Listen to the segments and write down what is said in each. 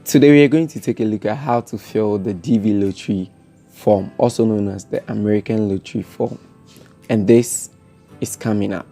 Today we are going to take a look at how to fill the DV lottery form, also known as the American lottery form, and this is coming up.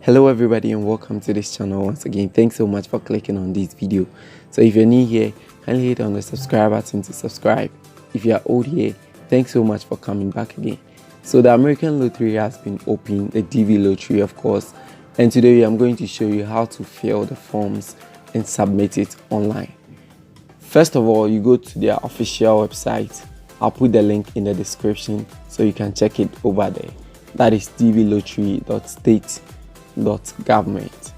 Hello everybody and welcome to this channel once again. Thanks so much for clicking on this video. So if you're new here, kindly hit on the subscribe button to subscribe. If you are old here, thanks so much for coming back again. So the American lottery has been open, the DV lottery of course, and today I'm going to show you how to fill the forms and submit it online. First of all, you go to their official website. I'll put the link in the description so you can check it over there. That is dvlottery.state.government.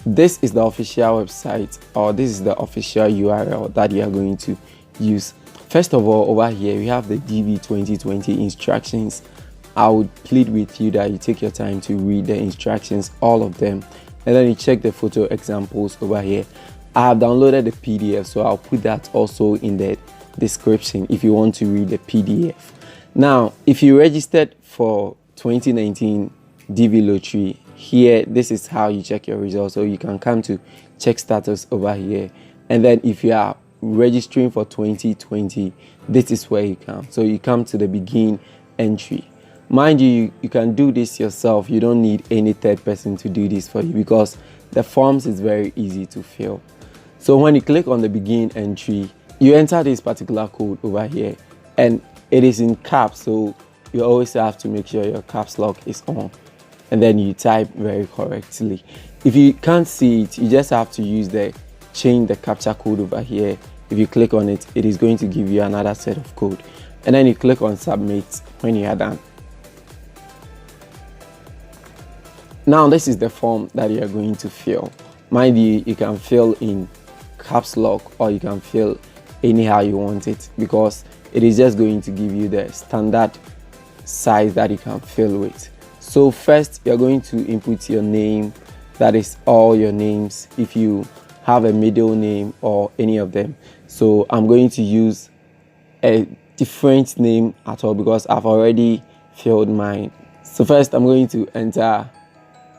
This is the official website, or this is the official URL that you are going to use. First of all, over here we have the DV 2020 instructions. I would plead with you that you take your time to read the instructions, all of them, and then you check the photo examples over here. I have downloaded the PDF, so I'll put that also in the description if you want to read the PDF. Now, if you registered for 2019 DV lottery, here this is how you check your results. So you can come to check status over here, and then if you are registering for 2020, this is where you come. So you come to the begin entry. Mind you, you can do this yourself. You don't need any third person to do this for you because the forms is very easy to fill. So when you click on the begin entry, you enter this particular code over here, and it is in caps, so you always have to make sure your caps lock is on, and then you type very correctly. If you can't see it, you just have to use the change the captcha code over here. If you click on it, it is going to give you another set of code, and then you click on submit when you are done. Now this is the form that you are going to fill. Mind you, you can fill in caps lock or you can fill anyhow you want it, because it is just going to give you the standard size that you can fill with. So first you're going to input your name, that is all your names, if you have a middle name or any of them. So I'm going to use a different name at all because I've already filled mine. So first I'm going to enter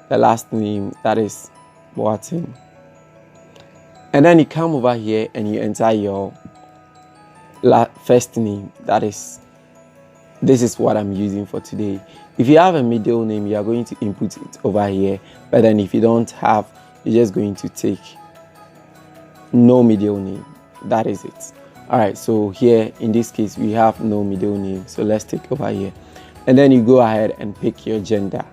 the last name, that is Boateng, and then you come over here and you enter your first name, that is, this is what I'm using for today. If you have a middle name, you are going to input it over here, but then if you don't have, you're just going to take no middle name, that is it. All right, so here in this case we have no middle name, so let's take over here, and then you go ahead and pick your gender.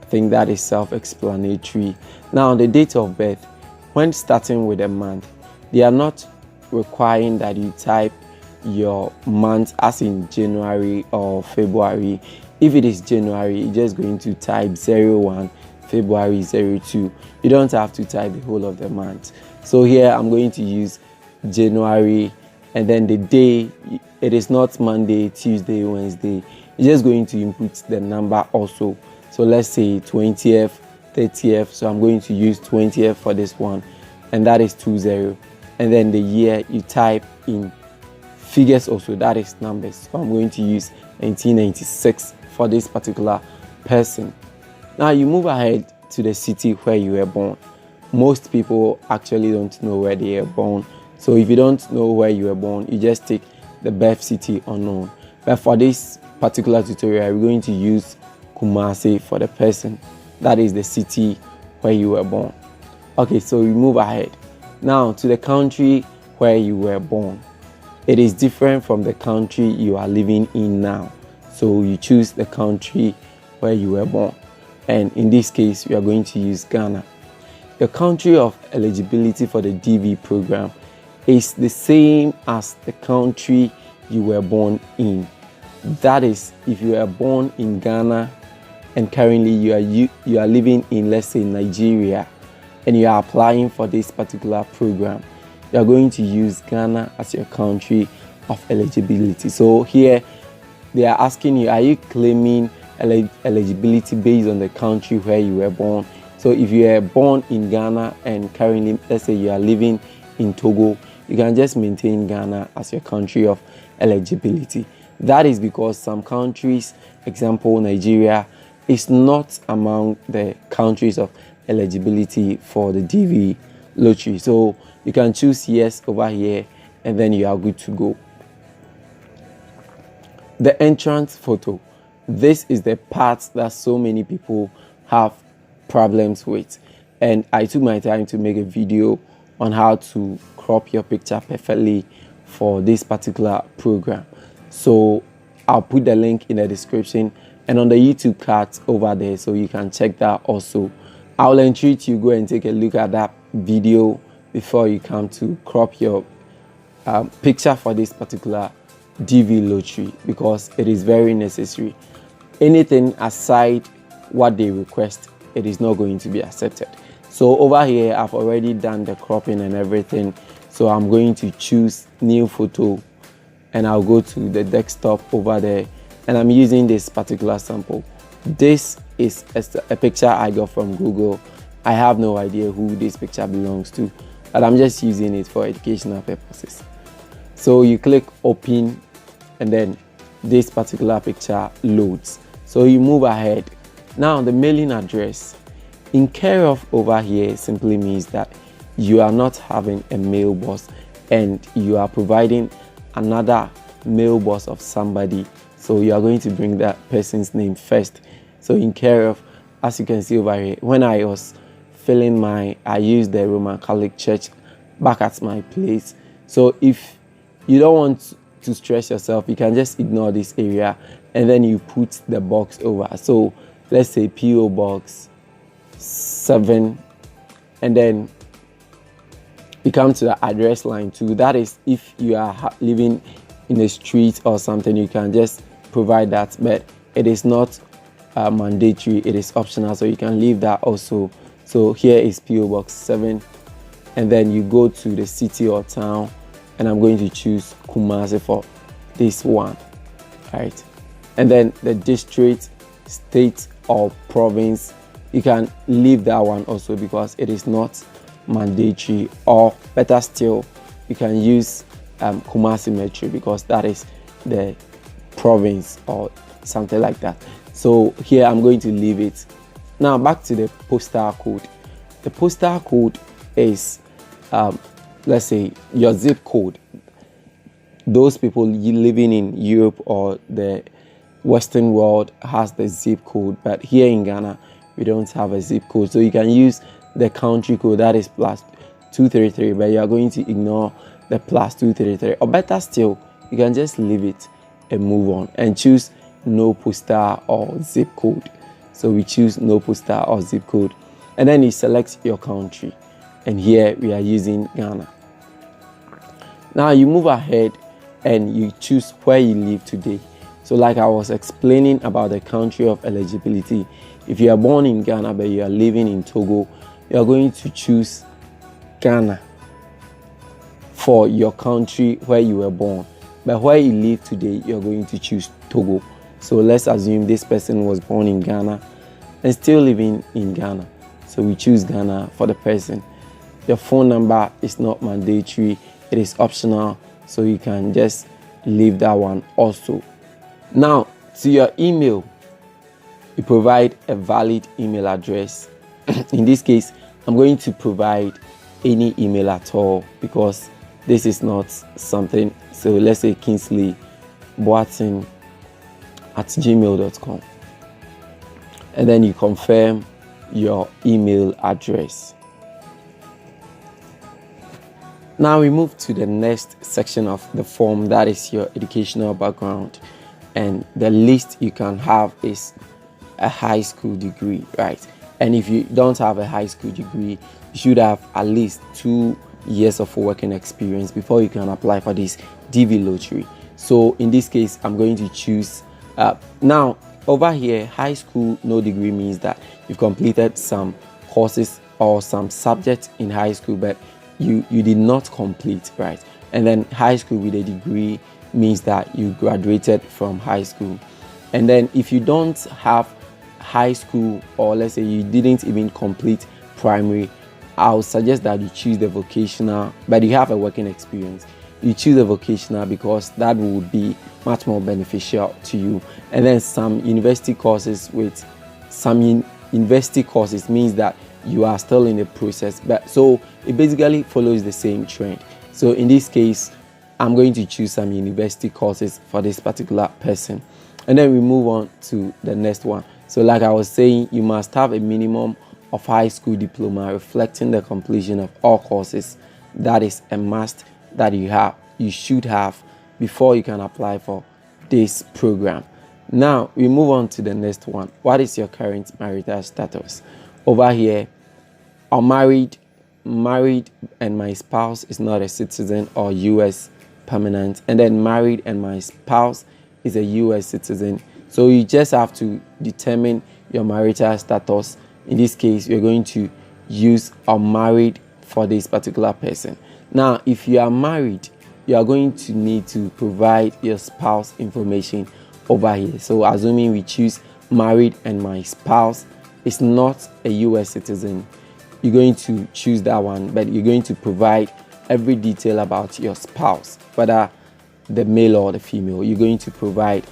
I think that is self-explanatory. Now the date of birth, when starting with a month, they are not requiring that you type your month as in January or February. If it is January, you're just going to type 01 February 02. You don't have to type the whole of the month. So here I'm going to use January, and then the day, it is not Monday, Tuesday, Wednesday. You're just going to input the number also. So let's say 20th, 30th, so I'm going to use 20th for this one, and that is 20. And then the year you type in figures also, that is numbers. So I'm going to use 1996 for this particular person. Now you move ahead to the city where you were born. Most people actually don't know where they were born. So if you don't know where you were born, you just take the birth city unknown. But for this particular tutorial, we're going to use Kumasi for the person. That is the city where you were born. Okay, so we move ahead. Now to the country where you were born. It is different from the country you are living in now. So you choose the country where you were born. And in this case, we are going to use Ghana. The country of eligibility for the DV program is the same as the country you were born in. That is, if you were born in Ghana and currently you are living in, let's say, Nigeria, and you are applying for this particular program, you are going to use Ghana as your country of eligibility. So here they are asking you, are you claiming eligibility based on the country where you were born? So if you are born in Ghana and currently, let's say, you are living in Togo, you can just maintain Ghana as your country of eligibility. That is because some countries, example Nigeria, is not among the countries of eligibility for the DV lottery. So you can choose yes over here, and then you are good to go. The entrance photo. This is the part that so many people have problems with, and I took my time to make a video on how to crop your picture perfectly for this particular program. So I'll put the link in the description and on the YouTube card over there, so you can check that also. I'll entreat you go and take a look at that video before you come to crop your picture for this particular DV lottery, because it is very necessary. Anything aside what they request, it is not going to be accepted. So over here I've already done the cropping and everything, so I'm going to choose new photo and I'll go to the desktop over there, and I'm using this particular sample. This is a picture I got from Google. I have no idea who this picture belongs to, but I'm just using it for educational purposes. So you click open, and then this particular picture loads. So you move ahead. Now the mailing address in care of over here simply means that you are not having a mailbox and you are providing another mailbox of somebody, so you are going to bring that person's name first. So in care of, as you can see over here, when I was filling I used the Roman Catholic Church back at my place. So if you don't want to stress yourself, you can just ignore this area and then you put the box over. So let's say PO Box 7, and then you come to the address line 2. That is if you are living in a street or something, you can just provide that, but it is not mandatory, it is optional, so you can leave that also. So here is PO Box 7, and then you go to the city or town, and I'm going to choose Kumasi for this one, right? And then the district, state or province, you can leave that one also because it is not mandatory, or better still, you can use Kumasi Metro because that is the province or something like that. So here I'm going to leave it. Now back to the postal code. The postal code is let's say your zip code. Those people living in Europe or the Western world has the zip code, but here in Ghana we don't have a zip code, so you can use the country code, that is +233, but you are going to ignore the +233, or better still, you can just leave it and move on and choose no postal or zip code. So we choose no postal or zip code, and then you select your country, and here we are using Ghana. Now you move ahead and you choose where you live today. So like I was explaining about the country of eligibility, if you are born in Ghana but you are living in Togo, you are going to choose Ghana for your country where you were born, but where you live today you are going to choose Togo. So let's assume this person was born in Ghana and still living in Ghana, so we choose Ghana for the person. Your phone number is not mandatory, it is optional, so you can just leave that one also. Now to your email, you provide a valid email address. In this case I'm going to provide any email at all because this is not something, so let's say kinsleyboatin@gmail.com, and then you confirm your email address. Now we move to the next section of the form, that is your educational background, and the least you can have is a high school degree, right? And if you don't have a high school degree, you should have at least 2 years of working experience before you can apply for this DV lottery. So in this case I'm going to choose now over here, high school no degree means that you've completed some courses or some subjects in high school, but you did not complete, right? And then high school with a degree means that you graduated from high school. And then if you don't have high school, or let's say you didn't even complete primary, I'll suggest that you choose the vocational, but you have a working experience. You choose a vocational because that would be much more beneficial to you. And then some university courses with some university courses means that you are still in the process, but so it basically follows the same trend. So in this case, I'm going to choose some university courses for this particular person, and then we move on to the next one. So like I was saying, you must have a minimum of high school diploma reflecting the completion of all courses. That is a must that you should have before you can apply for this program. Now we move on to the next one. What is your current marital status? Over here, unmarried, married, and my spouse is not a citizen or US permanent, and then married and my spouse is a US citizen. So you just have to determine your marital status. In this case, you're going to use unmarried for this particular person. Now, if you are married, you are going to need to provide your spouse information over here. So assuming we choose married and my spouse is not a US citizen, you're going to choose that one, but you're going to provide every detail about your spouse, whether the male or the female. You're going to provide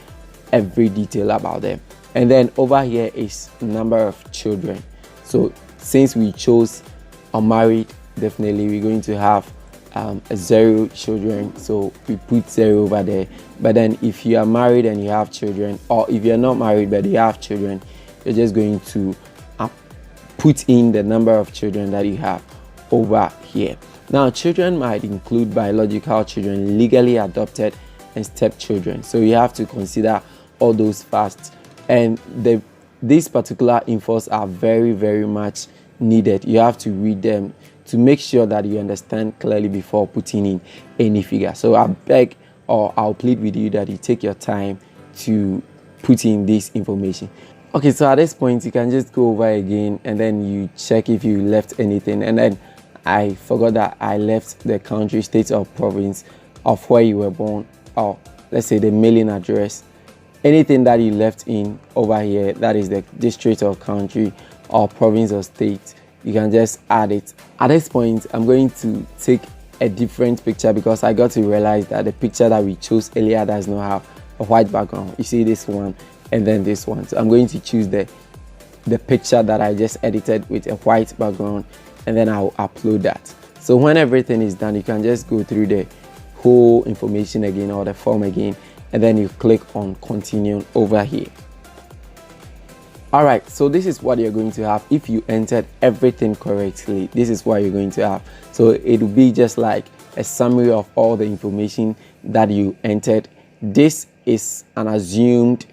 every detail about them. And then over here is number of children. So since we chose unmarried, definitely we're going to have a 0 children, so we put 0 over there. But then if you are married and you have children, or if you're not married but you have children, you're just going to put in the number of children that you have over here. Now, children might include biological children, legally adopted, and stepchildren, so you have to consider all those facts, and these particular infos are very, very much needed. You have to read them to make sure that you understand clearly before putting in any figure. So I beg, or I'll plead with you that you take your time to put in this information. Okay, so at this point you can just go over again and then you check if you left anything. And then I forgot that I left the country, state, or province of where you were born, or let's say the mailing address. Anything that you left in over here, that is the district or country or province or state, you can just add it. At this point, I'm going to take a different picture because I got to realize that the picture that we chose earlier does not have a white background. You see this one and then this one. So I'm going to choose the picture that I just edited with a white background, and then I'll upload that. So when everything is done, you can just go through the whole information again, or the form again, and then you click on continue over here. All right, so this is what you're going to have if you entered everything correctly. This is what you're going to have. So it will be just like a summary of all the information that you entered. This is an assumed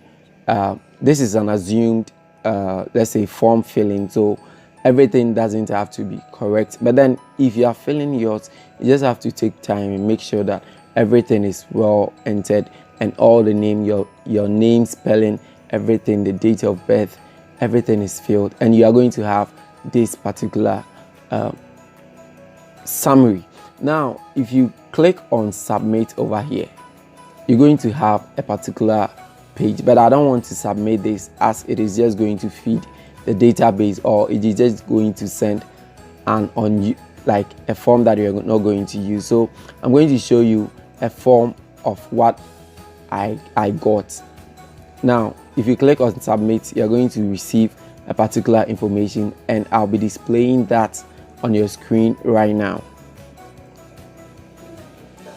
let's say form filling, so everything doesn't have to be correct. But then if you are filling yours, you just have to take time and make sure that everything is well entered, and all the name, your name, spelling, everything, the date of birth, everything is filled, and you are going to have this particular summary. Now if you click on submit over here, you're going to have a particular page, but I don't want to submit this as it is just going to feed the database, or it is just going to send like a form that you're not going to use. So I'm going to show you a form of what I got. Now if you click on submit, you're going to receive a particular information, and I'll be displaying that on your screen right now.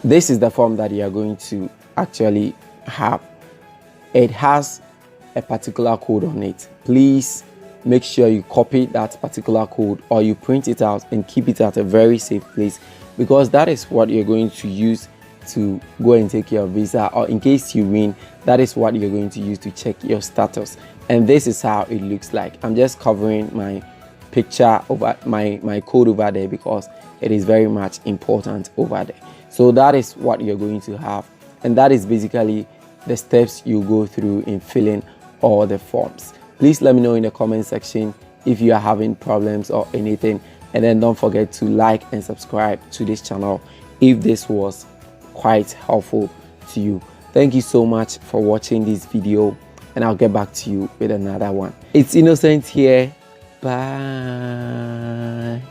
This is the form that you are going to actually have. It has a particular code on it. Please make sure you copy that particular code, or you print it out and keep it at a very safe place, because that is what you're going to use to go and take your visa, or in case you win, that is what you're going to use to check your status. And this is how it looks like. I'm just covering my picture over my code over there because it is very much important over there. So that is what you're going to have, and that is basically the steps you go through in filling all the forms. Please let me know in the comment section if you are having problems or anything, and then don't forget to like and subscribe to this channel if this was quite helpful to you. Thank you so much for watching this video, and I'll get back to you with another one. It's Innocent here. Bye.